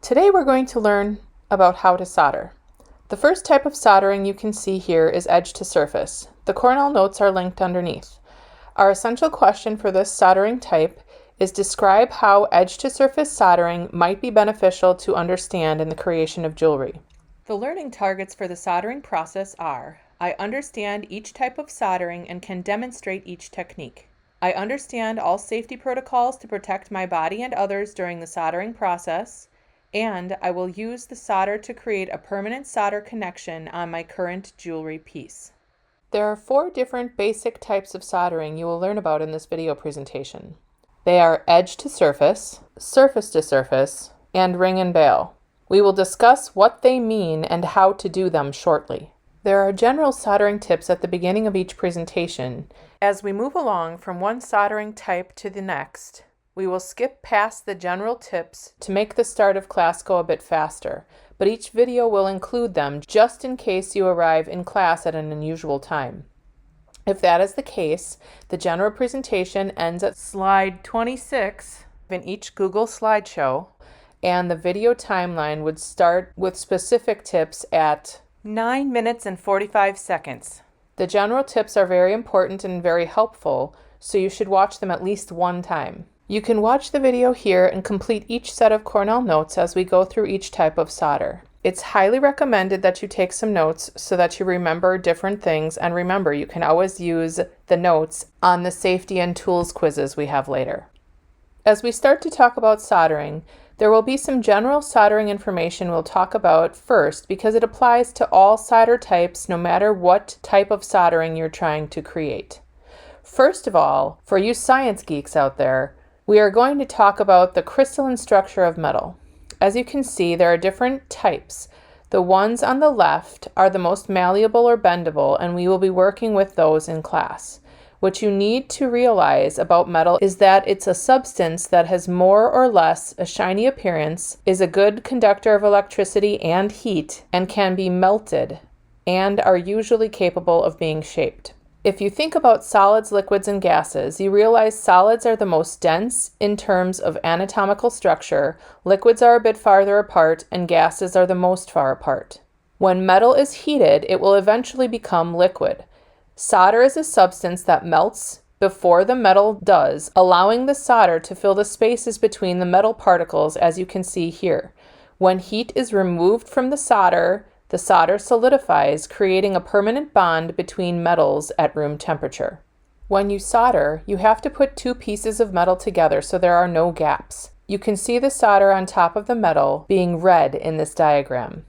Today we're going to learn about how to solder. The first type of soldering you can see here is edge to surface. The Cornell notes are linked underneath. Our essential question for this soldering type is describe how edge to surface soldering might be beneficial to understand in the creation of jewelry. The learning targets for the soldering process are: I understand each type of soldering and can demonstrate each technique. I understand all safety protocols to protect my body and others during the soldering process, and I will use the solder to create a permanent solder connection on my current jewelry piece. There are 4 different basic types of soldering you will learn about in this video presentation. They are edge to surface to surface, and ring and bail. We will discuss what they mean and how to do them shortly. There are general soldering tips at the beginning of each presentation. As we move along from one soldering type to the next, we will skip past the general tips to make the start of class go a bit faster, but each video will include them just in case you arrive in class at an unusual time. If that is the case, the general presentation ends at slide 26 in each Google slideshow, and the video timeline would start with specific tips at 9 minutes and 45 seconds. The general tips are very important and very helpful, so you should watch them at least one time. You can watch the video here and complete each set of Cornell notes as we go through each type of solder. It's highly recommended that you take some notes so that you remember different things, and remember, you can always use the notes on the safety and tools quizzes we have later. As we start to talk about soldering, there will be some general soldering information we'll talk about first because it applies to all solder types no matter what type of soldering you're trying to create. First of all, for you science geeks out there, we are going to talk about the crystalline structure of metal. As you can see, there are different types. The ones on the left are the most malleable or bendable, and we will be working with those in class. What you need to realize about metal is that it's a substance that has more or less a shiny appearance, is a good conductor of electricity and heat, and can be melted, and are usually capable of being shaped. If you think about solids, liquids, and gases, you realize solids are the most dense in terms of anatomical structure, liquids are a bit farther apart, and gases are the most far apart. When metal is heated, it will eventually become liquid. Solder is a substance that melts before the metal does, allowing the solder to fill the spaces between the metal particles, as you can see here. When heat is removed from the solder solidifies, creating a permanent bond between metals at room temperature. When you solder, you have to put 2 pieces of metal together so there are no gaps. You can see the solder on top of the metal being red in this diagram.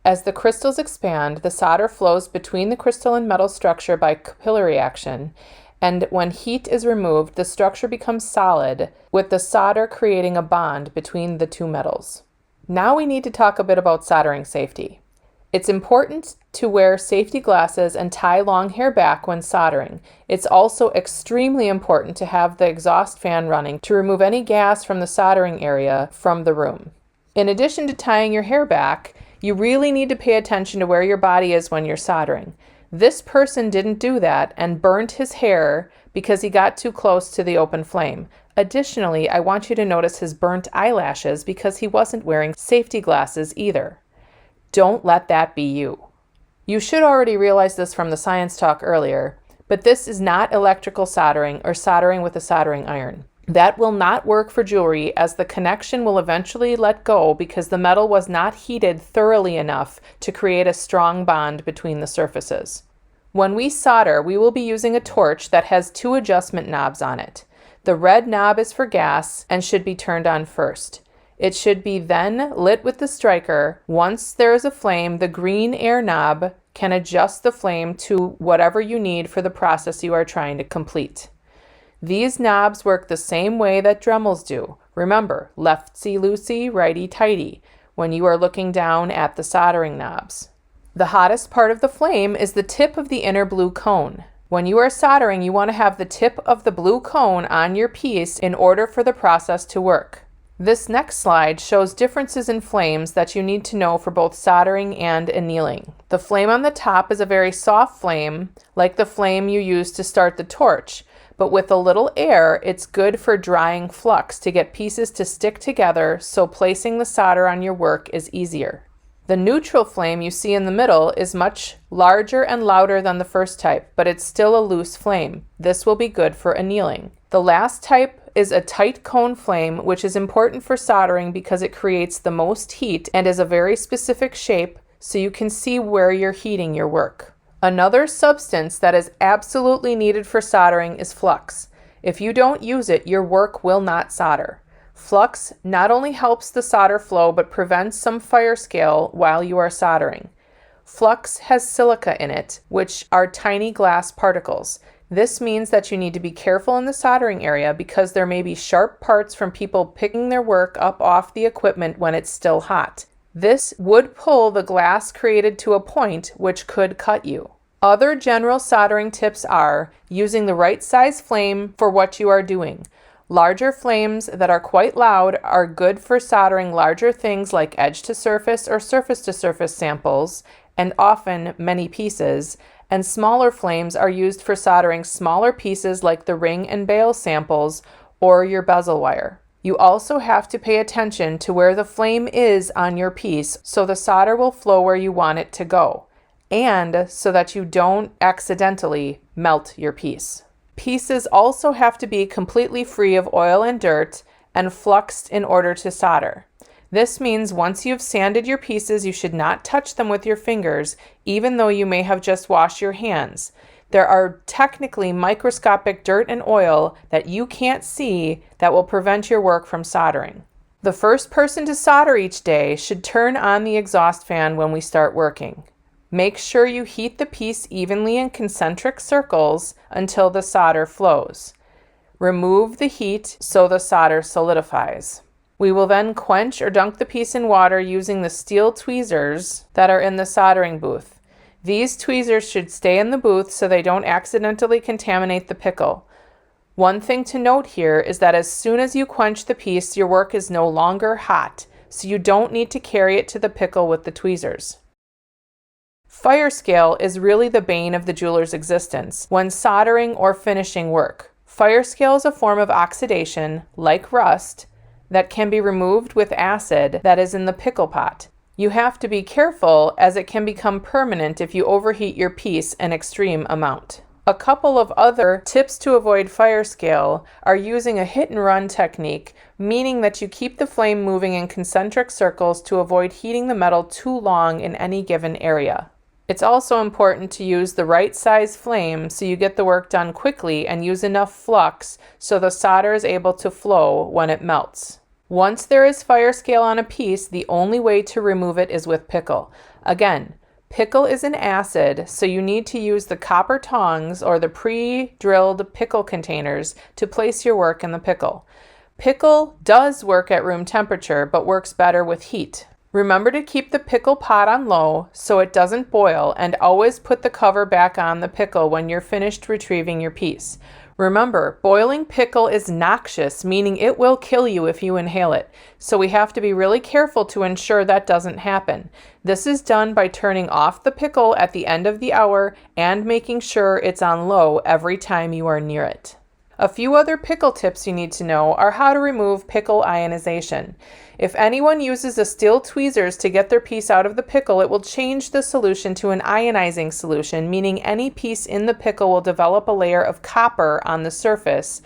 As the crystals expand, the solder flows between the crystalline metal structure by capillary action, and when heat is removed, the structure becomes solid, with the solder creating a bond between the 2 metals. Now we need to talk a bit about soldering safety. It's important to wear safety glasses and tie long hair back when soldering. It's also extremely important to have the exhaust fan running to remove any gas from the soldering area from the room. In addition to tying your hair back, you really need to pay attention to where your body is when you're soldering. This person didn't do that and burnt his hair because he got too close to the open flame. Additionally, I want you to notice his burnt eyelashes because he wasn't wearing safety glasses either. Don't let that be you. You should already realize this from the science talk earlier, but this is not electrical soldering or soldering with a soldering iron. That will not work for jewelry, as the connection will eventually let go because the metal was not heated thoroughly enough to create a strong bond between the surfaces. When we solder, we will be using a torch that has 2 adjustment knobs on it. The red knob is for gas and should be turned on first. It should be then lit with the striker. Once there is a flame, the green air knob can adjust the flame to whatever you need for the process you are trying to complete. These knobs work the same way that Dremels do. Remember, leftsy-loosey, righty-tighty when you are looking down at the soldering knobs. The hottest part of the flame is the tip of the inner blue cone. When you are soldering, you want to have the tip of the blue cone on your piece in order for the process to work. This next slide shows differences in flames that you need to know for both soldering and annealing. The flame on the top is a very soft flame, like the flame you use to start the torch, but with a little air, it's good for drying flux to get pieces to stick together so placing the solder on your work is easier. The neutral flame you see in the middle is much larger and louder than the first type, but it's still a loose flame. This will be good for annealing. The last type is a tight cone flame, which is important for soldering because it creates the most heat and is a very specific shape so you can see where you're heating your work. Another substance that is absolutely needed for soldering is flux. If you don't use it, your work will not solder. Flux not only helps the solder flow, but prevents some fire scale while you are soldering. Flux has silica in it, which are tiny glass particles. This means that you need to be careful in the soldering area because there may be sharp parts from people picking their work up off the equipment when it's still hot. This would pull the glass created to a point which could cut you. Other general soldering tips are using the right size flame for what you are doing. Larger flames that are quite loud are good for soldering larger things like edge to surface or surface to surface samples, and often many pieces, and smaller flames are used for soldering smaller pieces like the ring and bail samples or your bezel wire. You also have to pay attention to where the flame is on your piece so the solder will flow where you want it to go, and so that you don't accidentally melt your piece. Pieces also have to be completely free of oil and dirt and fluxed in order to solder. This means once you've sanded your pieces, you should not touch them with your fingers, even though you may have just washed your hands. There are technically microscopic dirt and oil that you can't see that will prevent your work from soldering. The first person to solder each day should turn on the exhaust fan when we start working. Make sure you heat the piece evenly in concentric circles until the solder flows. Remove the heat so the solder solidifies. We will then quench or dunk the piece in water using the steel tweezers that are in the soldering booth. These tweezers should stay in the booth so they don't accidentally contaminate the pickle. One thing to note here is that as soon as you quench the piece, your work is no longer hot, so you don't need to carry it to the pickle with the tweezers. Fire scale is really the bane of the jeweler's existence when soldering or finishing work. Fire scale is a form of oxidation, like rust, that can be removed with acid that is in the pickle pot. You have to be careful as it can become permanent if you overheat your piece an extreme amount. A couple of other tips to avoid fire scale are using a hit and run technique, meaning that you keep the flame moving in concentric circles to avoid heating the metal too long in any given area. It's also important to use the right size flame so you get the work done quickly and use enough flux so the solder is able to flow when it melts. Once there is fire scale on a piece, the only way to remove it is with pickle. Again, pickle is an acid, so you need to use the copper tongs or the pre-drilled pickle containers to place your work in the pickle. Pickle does work at room temperature, but works better with heat. Remember to keep the pickle pot on low so it doesn't boil, and always put the cover back on the pickle when you're finished retrieving your piece. Remember, boiling pickle is noxious, meaning it will kill you if you inhale it, so we have to be really careful to ensure that doesn't happen. This is done by turning off the pickle at the end of the hour and making sure it's on low every time you are near it. A few other pickle tips you need to know are how to remove pickle ionization. If anyone uses a steel tweezers to get their piece out of the pickle, it will change the solution to an ionizing solution, meaning any piece in the pickle will develop a layer of copper on the surface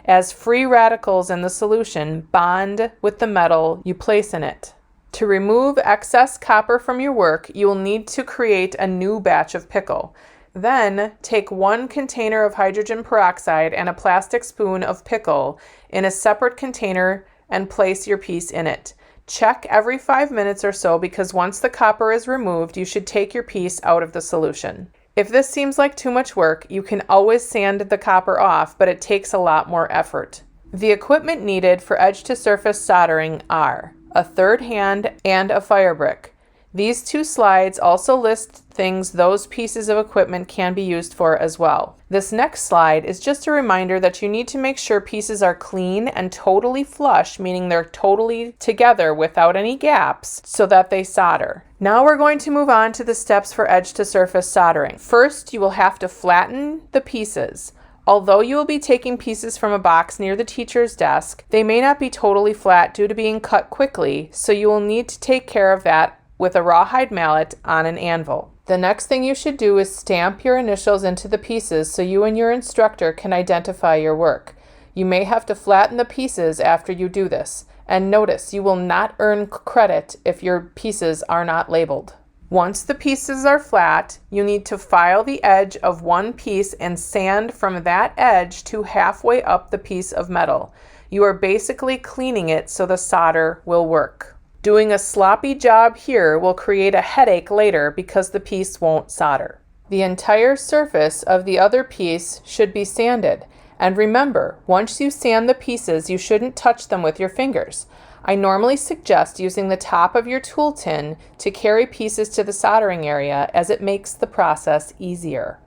as free radicals in the solution bond with the metal you place in it. To remove excess copper from your work, you will need to create a new batch of pickle. Then take 1 container of hydrogen peroxide and a plastic spoon of pickle in a separate container and place your piece in it. Check every 5 minutes or so because once the copper is removed, you should take your piece out of the solution. If this seems like too much work, you can always sand the copper off, but it takes a lot more effort. The equipment needed for edge to surface soldering are a third hand and a fire brick. These 2 slides also list things those pieces of equipment can be used for as well. This next slide is just a reminder that you need to make sure pieces are clean and totally flush, meaning they're totally together without any gaps, so that they solder. Now we're going to move on to the steps for edge to surface soldering. First, you will have to flatten the pieces. Although you will be taking pieces from a box near the teacher's desk, they may not be totally flat due to being cut quickly, so you will need to take care of that with a rawhide mallet on an anvil. The next thing you should do is stamp your initials into the pieces so you and your instructor can identify your work. You may have to flatten the pieces after you do this, and notice you will not earn credit if your pieces are not labeled. Once the pieces are flat, you need to file the edge of one piece and sand from that edge to halfway up the piece of metal. You are basically cleaning it so the solder will work. Doing a sloppy job here will create a headache later because the piece won't solder. The entire surface of the other piece should be sanded. And remember, once you sand the pieces, you shouldn't touch them with your fingers. I normally suggest using the top of your tool tin to carry pieces to the soldering area as it makes the process easier.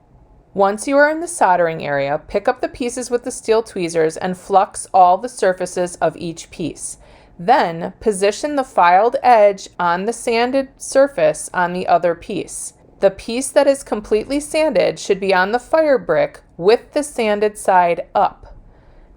Once you are in the soldering area, pick up the pieces with the steel tweezers and flux all the surfaces of each piece. Then position the filed edge on the sanded surface on the other piece. The piece that is completely sanded should be on the fire brick with the sanded side up.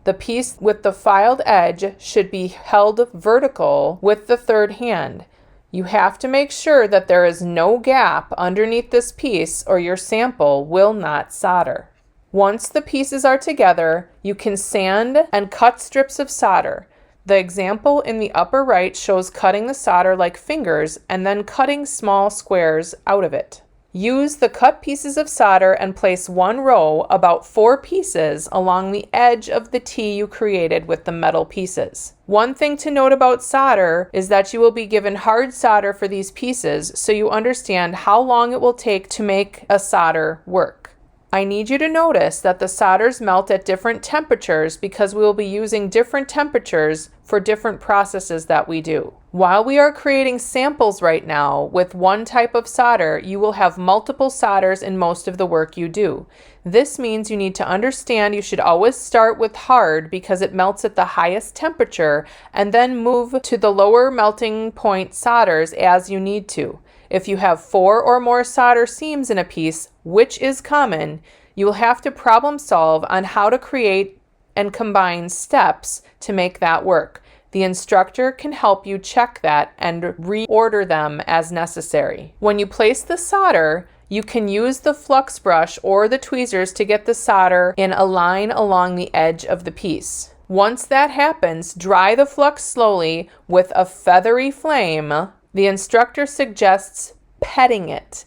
The piece with the filed edge should be held vertical with the third hand. You have to make sure that there is no gap underneath this piece or your sample will not solder. Once the pieces are together, you can sand and cut strips of solder. The example in the upper right shows cutting the solder like fingers and then cutting small squares out of it. Use the cut pieces of solder and place one row, about 4 pieces, along the edge of the T you created with the metal pieces. One thing to note about solder is that you will be given hard solder for these pieces, so you understand how long it will take to make a solder work. I need you to notice that the solders melt at different temperatures because we will be using different temperatures for different processes that we do. While we are creating samples right now with one type of solder, you will have multiple solders in most of the work you do. This means you need to understand you should always start with hard because it melts at the highest temperature and then move to the lower melting point solders as you need to. If you have 4 or more solder seams in a piece, which is common, you will have to problem solve on how to create and combine steps to make that work. The instructor can help you check that and reorder them as necessary. When you place the solder, you can use the flux brush or the tweezers to get the solder in a line along the edge of the piece. Once that happens, dry the flux slowly with a feathery flame. The instructor suggests petting it.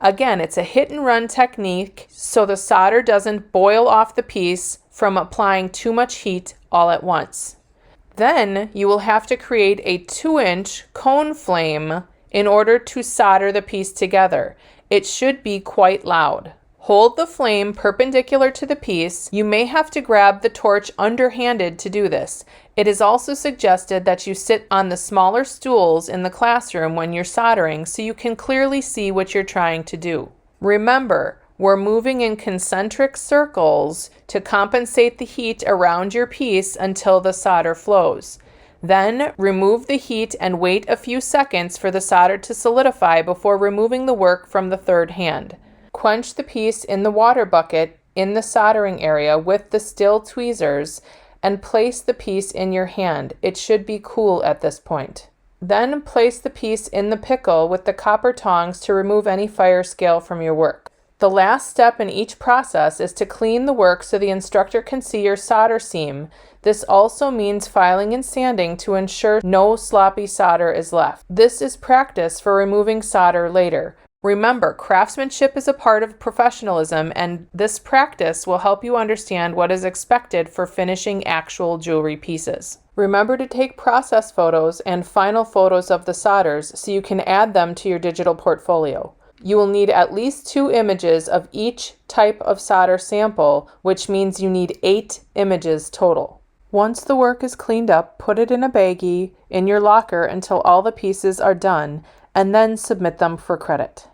Again, it's a hit and run technique so the solder doesn't boil off the piece from applying too much heat all at once. Then you will have to create a 2-inch cone flame in order to solder the piece together. It should be quite loud. Hold the flame perpendicular to the piece. You may have to grab the torch underhanded to do this. It is also suggested that you sit on the smaller stools in the classroom when you're soldering so you can clearly see what you're trying to do. Remember, we're moving in concentric circles to compensate the heat around your piece until the solder flows. Then remove the heat and wait a few seconds for the solder to solidify before removing the work from the third hand. Quench the piece in the water bucket in the soldering area with the steel tweezers and place the piece in your hand. It should be cool at this point. Then place the piece in the pickle with the copper tongs to remove any fire scale from your work. The last step in each process is to clean the work so the instructor can see your solder seam. This also means filing and sanding to ensure no sloppy solder is left. This is practice for removing solder later. Remember, craftsmanship is a part of professionalism, and this practice will help you understand what is expected for finishing actual jewelry pieces. Remember to take process photos and final photos of the solders so you can add them to your digital portfolio. You will need at least 2 images of each type of solder sample, which means you need 8 images total. Once the work is cleaned up, put it in a baggie in your locker until all the pieces are done, and then submit them for credit.